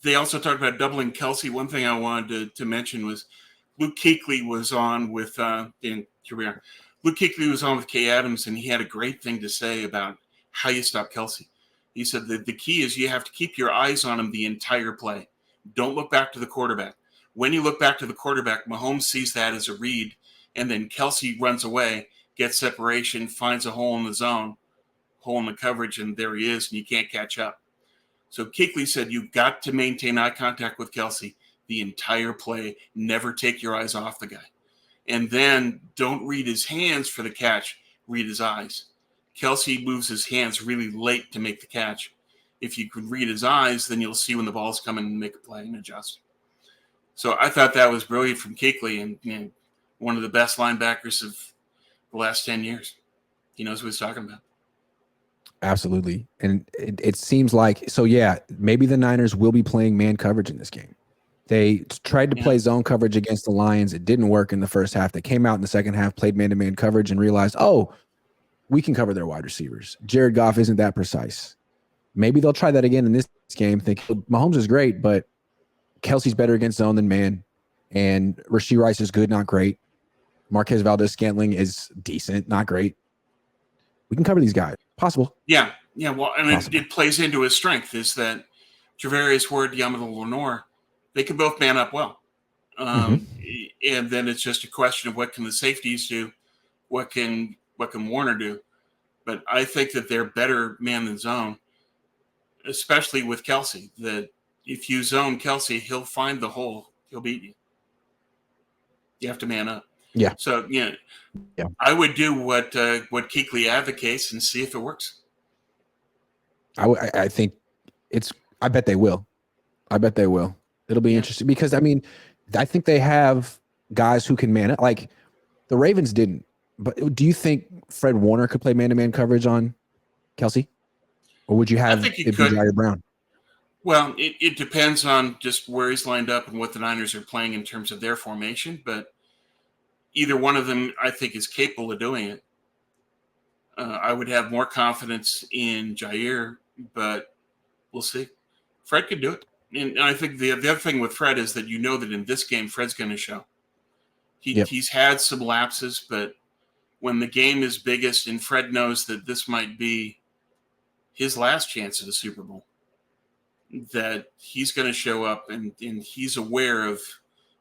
They also talked about doubling Kelce. One thing I wanted to mention was Luke Kuechly was on with here we are. Luke Kuechly was on with Kay Adams, and he had a great thing to say about how you stop Kelce. He said that the key is you have to keep your eyes on him the entire play. Don't look back to the quarterback. When you look back to the quarterback, Mahomes sees that as a read, and then Kelce runs away, gets separation, finds a hole in the zone, hole in the coverage, and there he is, and you can't catch up. So Kuechly said you've got to maintain eye contact with Kelce the entire play. Never take your eyes off the guy. And then don't read his hands for the catch. Read his eyes. Kelce moves his hands really late to make the catch. If you could read his eyes, then you'll see when the ball's coming and make a play and adjust. So I thought that was brilliant from Kuechly, and one of the best linebackers of the last 10 years. He knows what he's talking about. Absolutely. And it seems like, so yeah, maybe the Niners will be playing man coverage in this game. They tried to play zone coverage against the Lions. It didn't work in the first half. They came out in the second half, played man-to-man coverage, and realized, oh, we can cover their wide receivers. Jared Goff isn't that precise. Maybe they'll try that again in this game. Think Mahomes is great, but Kelce's better against zone than man. And Rashee Rice is good, not great. Marquez Valdez-Scantling is decent, not great. We can cover these guys. Possible. Yeah. Well, and it plays into his strength is that Travarius Ward, Yamada Lenore, they can both man up well. And then it's just a question of what can the safeties do, what can Warner do. But I think that they're better man than zone, especially with Kelce. That if you zone Kelce, he'll find the hole. He'll beat you. You have to man up. Yeah. So I would do what Kuechly advocates and see if it works. I think I bet they will. It'll be interesting because I think they have guys who can man it. Like the Ravens didn't. But do you think Fred Warner could play man-to-man coverage on Kelce, or would you have it be Jair Brown? Well, it depends on just where he's lined up and what the Niners are playing in terms of their formation, but either one of them, I think, is capable of doing it. I would have more confidence in Jair, but we'll see. Fred could do it. And I think the other thing with Fred is that that in this game, Fred's going to show. He's had some lapses, but when the game is biggest and Fred knows that this might be his last chance at a Super Bowl, that he's going to show up and he's aware of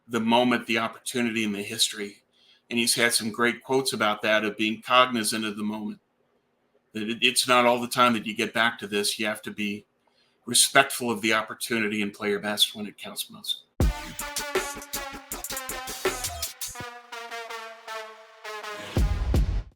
the moment, the opportunity, and the history. And he's had some great quotes about that, of being cognizant of the moment. That it's not all the time that you get back to this. You have to be respectful of the opportunity and play your best when it counts most.